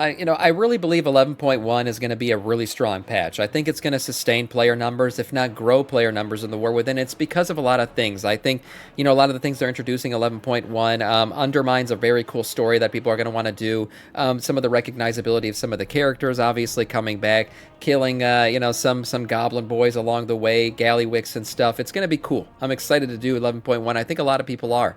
I really believe 11.1 is going to be a really strong patch. I think it's going to sustain player numbers, if not grow player numbers in the war within. It's because of a lot of things. I think, a lot of the things they're introducing 11.1 undermines a very cool story that people are going to want to do. Some of the recognizability of some of the characters, obviously coming back, killing, some goblin boys along the way, gallywicks and stuff. It's going to be cool. I'm excited to do 11.1. I think a lot of people are.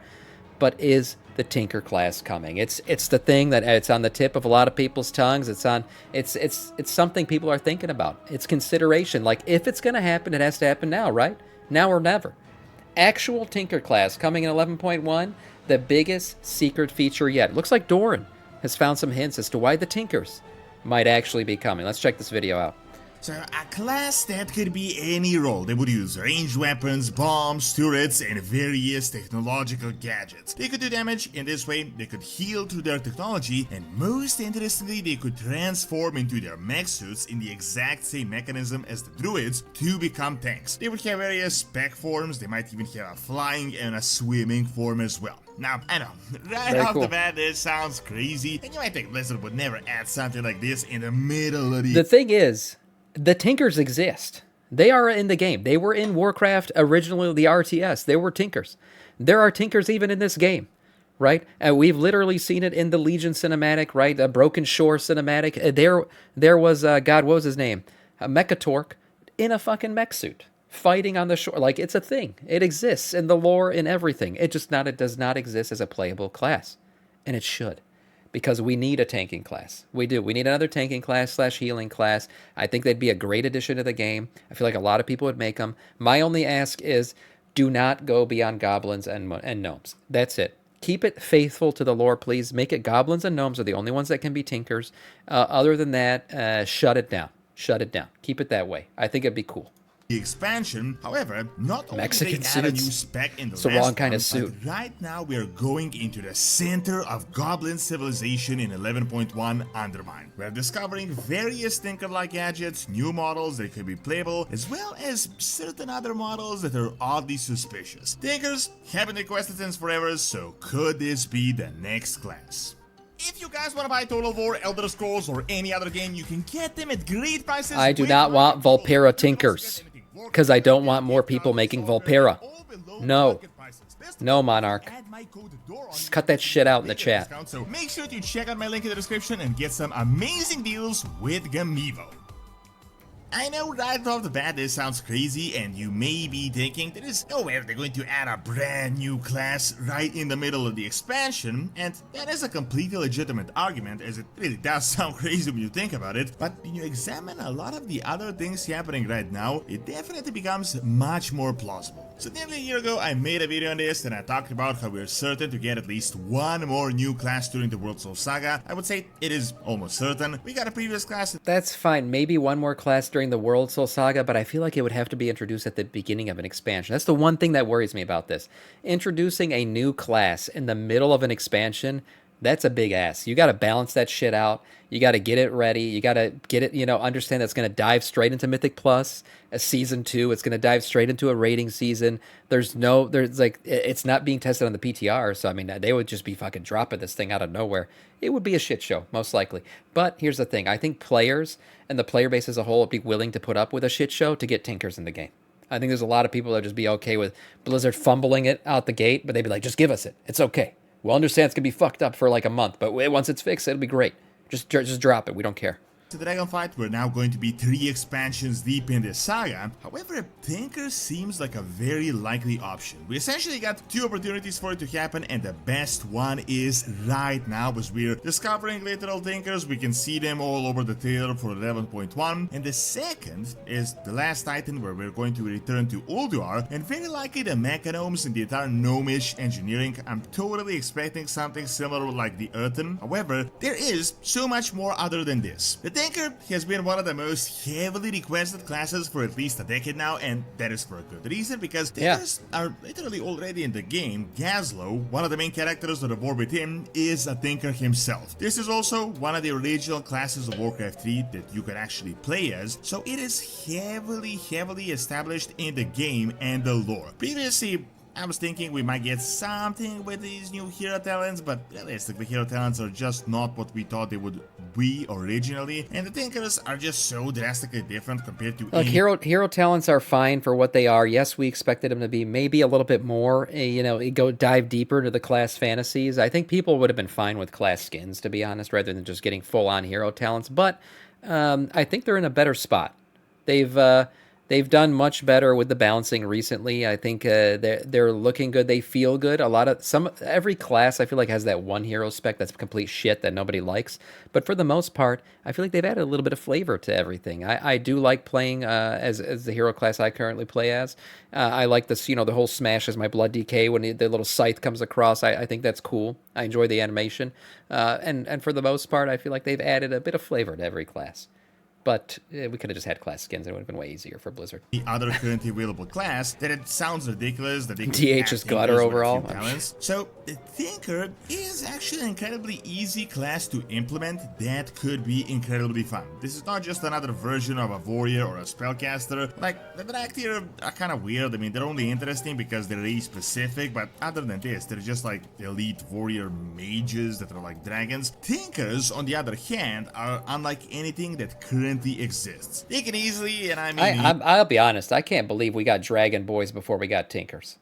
But is the Tinker class coming? It's the thing that it's on the tip of a lot of people's tongues. It's something people are thinking about. It's consideration. Like, if it's going to happen, it has to happen now, right? Now or never. Actual Tinker class coming in 11.1, the biggest secret feature yet. Looks like Doran has found some hints as to why the Tinkers might actually be coming. Let's check this video out. So, a class that could be any role. They would use ranged weapons, bombs, turrets, and various technological gadgets. They could do damage in this way, they could heal through their technology, and most interestingly, they could transform into their mech suits in the exact same mechanism as the druids to become tanks. They would have various spec forms, they might even have a flying and a swimming form as well. Now, I know, right Very off cool. the bat, this sounds crazy, and you might think Blizzard would never add something like this in the middle of The thing is, the Tinkers exist. They are in the game. They were in Warcraft originally, the RTS. They were Tinkers. There are Tinkers even in this game, right? And we've literally seen it in the Legion cinematic, right? A Broken Shore cinematic. There was God, what was his name? Mechatork in a fucking mech suit, fighting on the shore. Like, it's a thing. It exists in the lore, in everything. It does not exist as a playable class, and it should. Because we need a tanking class. We do. We need another tanking class / healing class. I think they'd be a great addition to the game. I feel like a lot of people would make them. My only ask is, do not go beyond goblins and gnomes. That's it. Keep it faithful to the lore, please. Make it goblins and gnomes are the only ones that can be tinkers. Other than that, shut it down. Shut it down. Keep it that way. I think it'd be cool. the expansion. However, not only Mexican they add a new suits. spec in the It's the last wrong kind one, of suit. but right now we are going into the center of Goblin civilization in 11.1 Undermine. We're discovering various Tinker-like gadgets, new models that could be playable, as well as certain other models that are oddly suspicious. Tinkers haven't requested since forever, so could this be the next class? If you guys want to buy Total War, Elder Scrolls, or any other game, you can get them at great prices. I do not want Volpera Tinkers, because I don't want more people making Volpera. No. No, Monarch. Just cut that shit out in the chat. So make sure to check out my link in the description and get some amazing deals with Gamivo. I know right off the bat this sounds crazy, and you may be thinking there is no way they're going to add a brand new class right in the middle of the expansion, and that is a completely legitimate argument, as it really does sound crazy when you think about it, but when you examine a lot of the other things happening right now, it definitely becomes much more plausible. So nearly a year ago I made a video on this and I talked about how we're certain to get at least one more new class during the World Soul Saga. I would say it is almost certain. We got a previous class. That's fine. Maybe one more class during the World Soul Saga, but I feel like it would have to be introduced at the beginning of an expansion. That's the one thing that worries me about this. Introducing a new class in the middle of an expansion, that's a big ass. You got to balance that shit out. You got to get it ready. You got to get it, understand that's going to dive straight into Mythic Plus, a season 2. It's going to dive straight into a rating season. It's not being tested on the PTR. So, I mean, they would just be fucking dropping this thing out of nowhere. It would be a shit show, most likely. But here's the thing. I think players and the player base as a whole would be willing to put up with a shit show to get Tinkers in the game. I think there's a lot of people that would just be okay with Blizzard fumbling it out the gate, but they'd be like, just give us it. It's okay. We'll understand it's going to be fucked up for like a month, but once it's fixed, it'll be great. Just drop it. We don't care. The Dragonfight, we're now going to be 3 expansions deep in this saga. However, Tinker seems like a very likely option. We essentially got 2 opportunities for it to happen, and the best one is right now as we're discovering literal Tinkers. We can see them all over the trailer for 11.1, and the second is the last Titan, where we're going to return to Ulduar, and very likely the Mechanomes and the entire gnomish engineering. I'm totally expecting something similar like the Earthen. However, there is so much more other than this. The Tinker has been one of the most heavily requested classes for at least a decade now, and that is for a good reason, because Tinkers are literally already in the game. Gazlo, one of the main characters of the war with him, is a Tinker himself. This is also one of the original classes of Warcraft 3 that you can actually play as, so it is heavily established in the game and the lore. Previously, I was thinking we might get something with these new hero talents, but realistically, hero talents are just not what we thought they would be originally, and the Tinkers are just so drastically different compared to Look, any hero talents are fine for what they are. Yes, we expected them to be maybe a little bit more, go dive deeper into the class fantasies. I think people would have been fine with class skins, to be honest, rather than just getting full-on hero talents. But I think they're in a better spot. They've they've done much better with the balancing recently. I think they're looking good. They feel good. Every class I feel like has that one hero spec that's complete shit that nobody likes. But for the most part, I feel like they've added a little bit of flavor to everything. I do like playing as the hero class I currently play as. I like this, the whole smash as my blood DK when the little scythe comes across. I think that's cool. I enjoy the animation. And for the most part, I feel like they've added a bit of flavor to every class. But we could have just had class skins. It would have been way easier for Blizzard. the other currently available class, that it sounds ridiculous that they could DH is gutter overall. Talents. So the Tinker is actually an incredibly easy class to implement that could be incredibly fun. This is not just another version of a warrior or a spellcaster. Like, the Draktyr are kind of weird. I mean, they're only interesting because they're race specific, but other than this, they're just like elite warrior mages that are like dragons. Tinkers, on the other hand, are unlike anything that currently exists. They can easily, and I mean, I'll be honest. I can't believe we got Dragon Boys before we got Tinkers.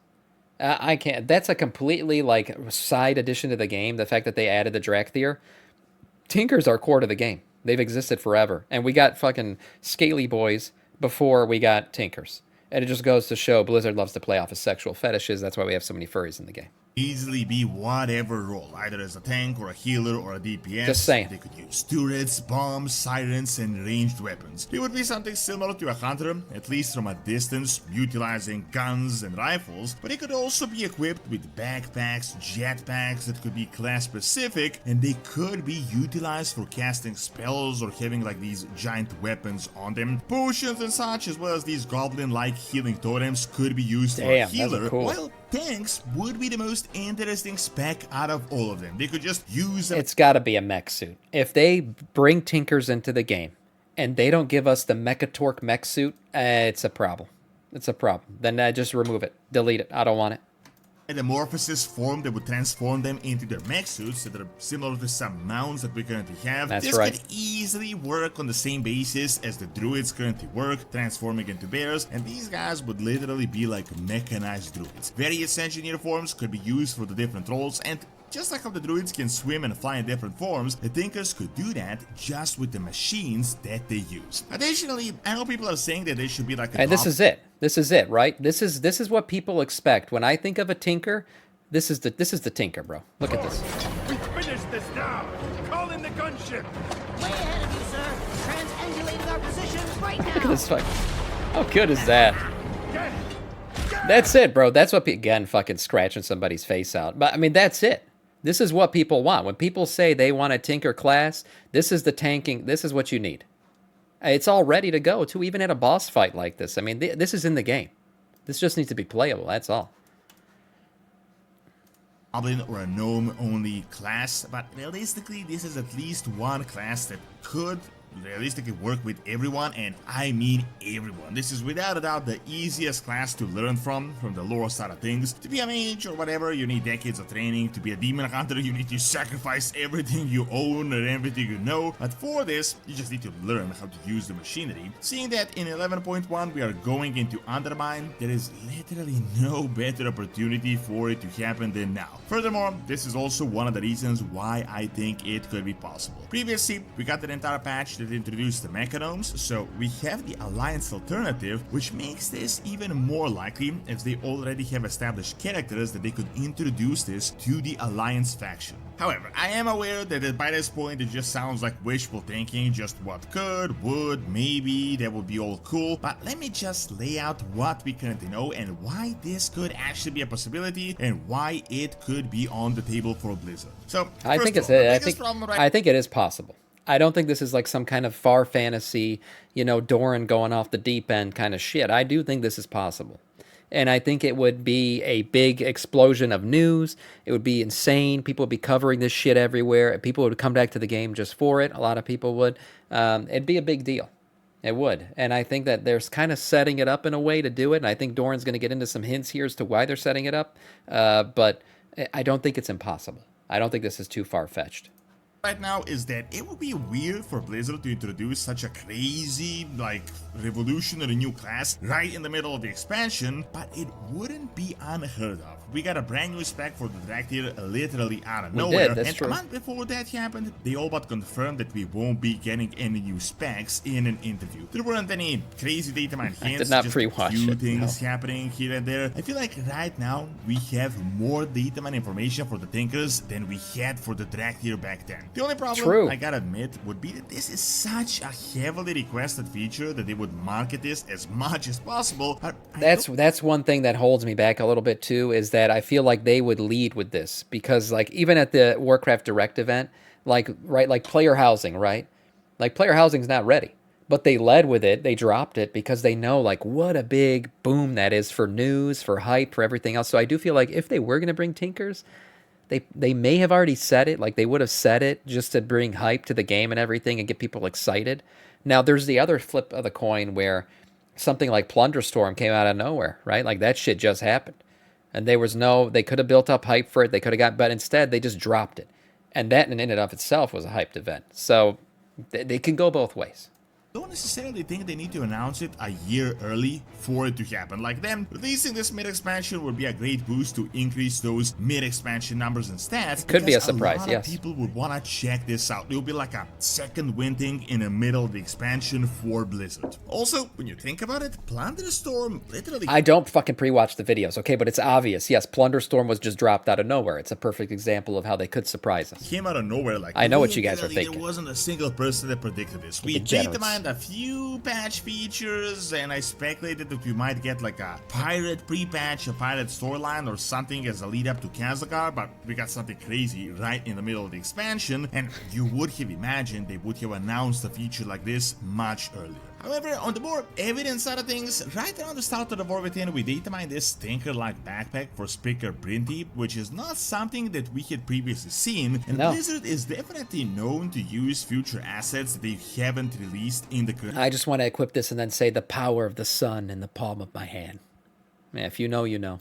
I can't. That's a completely like side addition to the game. The fact that they added the Draktyr. Tinkers are core to the game. They've existed forever, and we got fucking Scaly Boys before we got Tinkers. And it just goes to show Blizzard loves to play off of sexual fetishes. That's why we have so many furries in the game. easily be whatever role, either as a tank or a healer or a DPS. Just saying. They could use turrets, bombs, sirens, and ranged weapons. It would be something similar to a hunter, at least from a distance, utilizing guns and rifles, but it could also be equipped with backpacks, jetpacks that could be class specific, and they could be utilized for casting spells or having like these giant weapons on them. Potions and such, as well as these goblin-like healing totems, could be used for a healer, cool. while tanks would be the most interesting spec out of all of them. They could just use them. It's got to be a mech suit. If they bring Tinkers into the game and they don't give us the Mechatorque mech suit, it's a problem. It's a problem. Then just remove it. Delete it. I don't want it. Metamorphosis form that would transform them into their mech suits that are similar to some mounts that we currently have. That's this right. could easily work on the same basis as the druids currently work, transforming into bears, and these guys would literally be like mechanized druids. Various engineer forms could be used for the different roles, and just like how the druids can swim and fly in different forms, the Tinkers could do that just with the machines that they use. Additionally, I know people are saying that they should be like a And this is it. This is it, right? This is what people expect. When I think of a Tinker, this is the Tinker, bro. Look at this. We finish this now! Call in the gunship! Way ahead of you, sir. Transangulating our positions right now. Look at this fucking. How good is that? Get it! That's it, bro. That's what again fucking scratching somebody's face out. But I mean, that's it. This is what people want. When people say they want a Tinker class, this is the tanking. This is what you need. It's all ready to go, too, even at a boss fight like this. I mean, this is in the game. This just needs to be playable, that's all. Goblin or a gnome only class, but realistically this is at least one class that could realistically work with everyone, and I mean everyone. This is without a doubt the easiest class to learn from the lore side of things. To be a mage or whatever, you need decades of training. To be a demon hunter, you need to sacrifice everything you own and everything you know. But for this, you just need to learn how to use the machinery. Seeing that in 11.1 we are going into Undermine, there is literally no better opportunity for it to happen than now. Furthermore, this is also one of the reasons why I think it could be possible. Previously, we got an entire patch that introduced the Mechanomes, so we have the Alliance alternative, which makes this even more likely as they already have established characters that they could introduce this to the Alliance faction. However, I am aware that by this point it just sounds like wishful thinking, just what could, would, maybe, that would be all cool, but let me just lay out what we currently know and why this could actually be a possibility and why it could be on the table for Blizzard. So, I think it is possible. I don't think this is like some kind of far fantasy, Doran going off the deep end kind of shit. I do think this is possible. And I think it would be a big explosion of news. It would be insane. People would be covering this shit everywhere. People would come back to the game just for it. A lot of people would. It'd be a big deal. It would. And I think that they're kind of setting it up in a way to do it. And I think Doran's going to get into some hints here as to why they're setting it up. But I don't think it's impossible. I don't think this is too far-fetched. Right now is that it would be weird for Blizzard to introduce such a crazy, like, revolutionary new class right in the middle of the expansion, but it wouldn't be unheard of. We got a brand new spec for the Dractyr literally out of nowhere, that's and true. a month before that happened, they all but confirmed that we won't be getting any new specs in an interview. There weren't any crazy data mine hints, did not just pre-watch a few it, things happening here and there. I feel like right now we have more data mine information for the Tinkers than we had for the Dractyr back then. The only problem, True. I gotta admit, would be that this is such a heavily requested feature that they would market this as much as possible. But That's one thing that holds me back a little bit too, is that I feel like they would lead with this, because like even at the Warcraft Direct event, like player housing, right? Like player housing's not ready, but they led with it. They dropped it because they know like what a big boom that is for news, for hype, for everything else. So I do feel like if they were going to bring Tinkers, they may have already said it, like they would have said it just to bring hype to the game and everything and get people excited. Now there's the other flip of the coin where something like Plunderstorm came out of nowhere, right? Like that shit just happened. And they could have built up hype for it. They could have got, but instead they just dropped it. And that in and of itself was a hyped event. So they can go both ways. don't necessarily think they need to announce it a year early for it to happen. Like them releasing this mid-expansion would be a great boost to increase those mid-expansion numbers and stats. Could be a because surprise, lot yes. of people would want to check this out. It would be like a second win thing in the middle of the expansion for Blizzard. Also, when you think about it, Plunderstorm literally... I don't fucking pre-watch the videos, okay? But it's obvious. Yes, Plunderstorm was just dropped out of nowhere. It's a perfect example of how they could surprise us. came out of nowhere. Like, I know what you guys are literally, thinking. There wasn't a single person that predicted this. We Degenerates. data-mined a few patch features, and I speculated that we might get like a pirate pre-patch, a pirate storyline or something as a lead up to Kazakar, but we got something crazy right in the middle of the expansion, and you would have imagined they would have announced a feature like this much earlier. However, on the more evidence side of things, right around the start of the war within, we data mined this Tinker-like backpack for Spricker Brinty, which is not something that we had previously seen, and No. Blizzard is definitely known to use future assets that they haven't released in the current I just want to equip this and then say the power of the sun in the palm of my hand. Yeah, if you know, you know.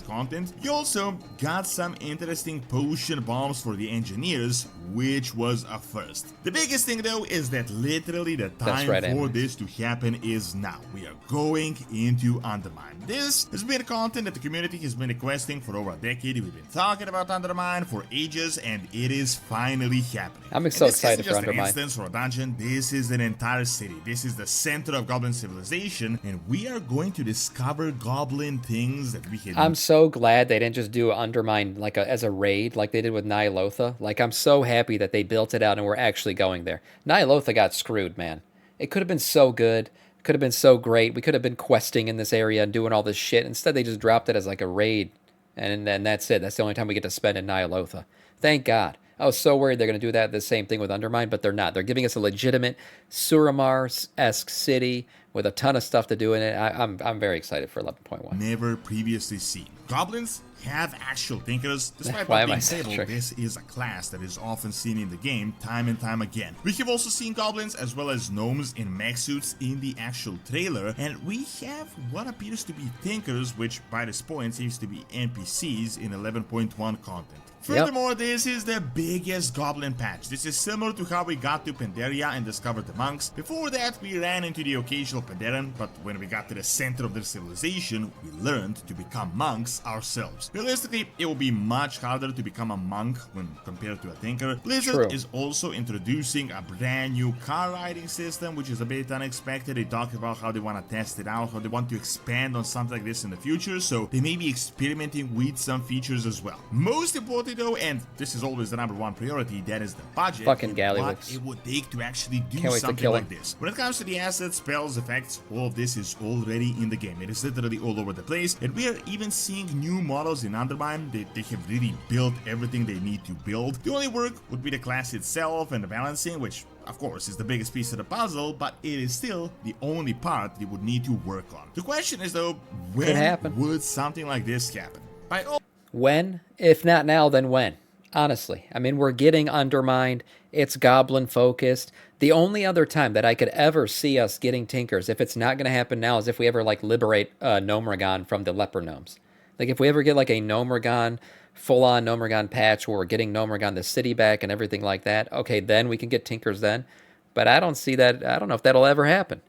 content. You also got some interesting potion bombs for the engineers, which was a first. The biggest thing though is that literally the time right, for Amos. this to happen is now. We are going into Undermine. This has been content that the community has been requesting for over a decade. We've been talking about Undermine for ages, and it is finally happening. I'm And so this excited isn't for just Undermine. an instance or a dungeon. This is an entire city. This is the center of Goblin civilization, and we are going to discover Goblin things that we had I'm so glad they didn't just do Undermine like as a raid like they did with Nyalotha. Like, I'm so happy that they built it out and we're actually going there. Nyalotha got screwed, man. It could have been so good. It could have been so great. We could have been questing in this area and doing all this shit. Instead, they just dropped it as like a raid. And then that's it. That's the only time we get to spend in Nyalotha. Thank God. I was so worried they're going to do that, the same thing with Undermine, but they're not. They're giving us a legitimate Suramar-esque city with a ton of stuff to do in it. I'm very excited for 11.1. never previously seen. Goblins have actual thinkers. Despite Why what am I being so said, sure? this is a class that is often seen in the game time and time again. We have also seen goblins as well as gnomes in mech suits in the actual trailer, and we have what appears to be thinkers, which by this point seems to be NPCs in 11.1 content. Furthermore, this is the biggest goblin patch. This is similar to how we got to Pandaria and discovered the monks. Before that, we ran into the occasional Pandaren, but when we got to the center of their civilization, we learned to become monks ourselves. Realistically, it will be much harder to become a monk when compared to a tinker. Blizzard True. is also introducing a brand new car riding system, which is a bit unexpected. They talk about how they want to test it out, how they want to expand on something like this in the future, so they may be experimenting with some features as well. Most importantly though, and this is always the number one priority, that is the budget. Fucking and Gallywix. what it would take to actually do Can't wait to something kill like him. this. When it comes to the assets, spells, effects, all of this is already in the game. It is literally all over the place, and we are even seeing new models in Undermine. They have really built everything they need to build. The only work would be the class itself and the balancing, which of course is the biggest piece of the puzzle, but it is still the only part they would need to work on. The question is though, when happen. would something like this happen? By all When? If not now, then when? Honestly. I mean, we're getting Undermined. It's goblin focused. The only other time that I could ever see us getting Tinkers, if it's not going to happen now, is if we ever like liberate Gnomeregan from the leper gnomes. Like if we ever get like a Gnomeregan, full-on Gnomeregan patch where we're getting Gnomeregan the city back and everything like that, okay, then we can get Tinkers then. But I don't see that. I don't know if that'll ever happen.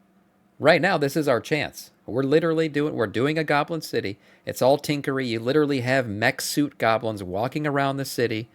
Right now, this is our chance. We're doing a goblin city. It's all tinkery. You literally have mech suit goblins walking around the city.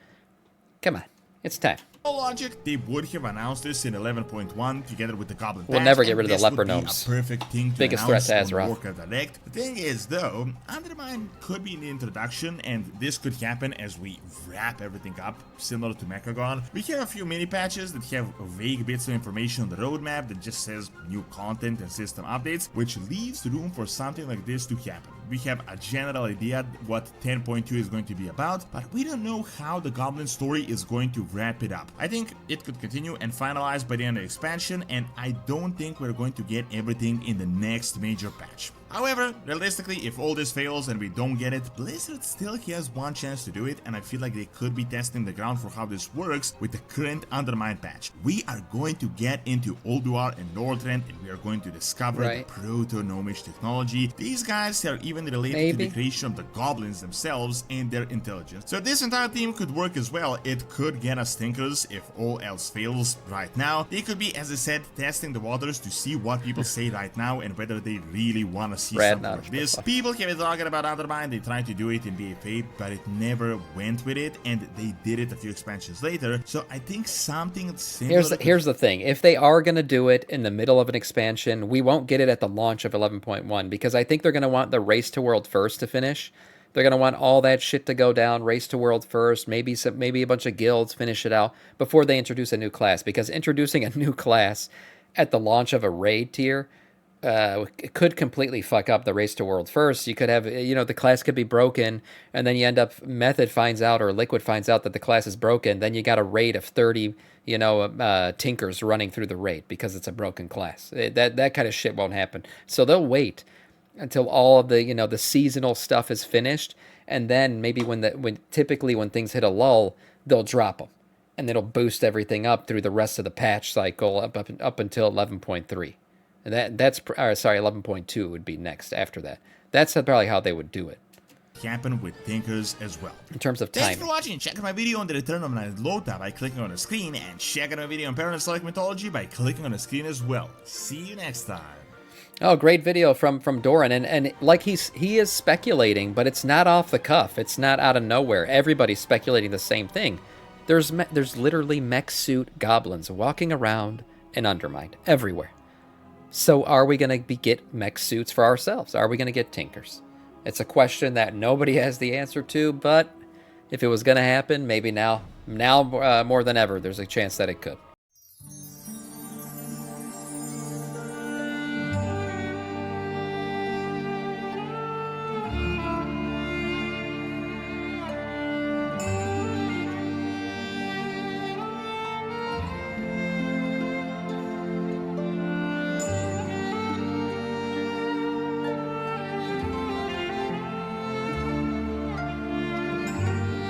Come on, it's time. Logic, they would have announced this in 11.1 together with the Goblin We'll patch, never get rid and of the this would leper be a gnomes. perfect thing to Biggest threat announce to on Azeroth. Warcraft Direct. The thing is, though, Undermine could be in the introduction, and this could happen as we wrap everything up, similar to Mechagon. We have a few mini patches that have vague bits of information on the roadmap that just says new content and system updates, which leaves room for something like this to happen. We have a general idea what 10.2 is going to be about, but we don't know how the Goblin story is going to wrap it up. I think it could continue and finalize by the end of the expansion, and I don't think we're going to get everything in the next major patch. However, realistically, if all this fails and we don't get it, Blizzard still has one chance to do it, and I feel like they could be testing the ground for how this works with the current Undermine patch. We are going to get into Ulduar and Northrend, and we are going to discover the proto-gnomish technology. These guys are even related to the creation of the goblins themselves and their intelligence. So this entire team could work as well. It could get us Tinkers if all else fails right now. They could be, as I said, testing the waters to see what people say right now and whether they really want to see something like this. People have been talking about Undermine, they tried to do it in BFA, but it never went with it, and they did it a few expansions later, so I think something similar... Here's the thing, if they are going to do it in the middle of an expansion, we won't get it at the launch of 11.1, because I think they're going to want the Race to World First to finish. They're going to want all that shit to go down, Race to World First, maybe a bunch of guilds finish it out before they introduce a new class, because introducing a new class at the launch of a raid tier could completely fuck up the Race to World First. You could have, the class could be broken, and then you end up, Method finds out or Liquid finds out that the class is broken, then you got a raid of 30, Tinkers running through the raid because it's a broken class. That kind of shit won't happen. So they'll wait until all of the, the seasonal stuff is finished, and then maybe typically when things hit a lull, they'll drop them, and it'll boost everything up through the rest of the patch cycle up until 11.3. That's 11.2 would be next after that. That's probably how they would do it. Happen with Tinkers as well. In terms of timing. Thanks for watching. Check out my video on the Return of Night Lota by clicking on the screen, and check out my video on Paranoid Mythology by clicking on the screen as well. See you next time. Oh, great video from Doran, and like he is speculating, but it's not off the cuff. It's not out of nowhere. Everybody's speculating the same thing. There's literally mech suit goblins walking around and Undermine everywhere. So are we going to get mech suits for ourselves? Are we going to get Tinkers? It's a question that nobody has the answer to, but if it was going to happen, maybe now more than ever, there's a chance that it could.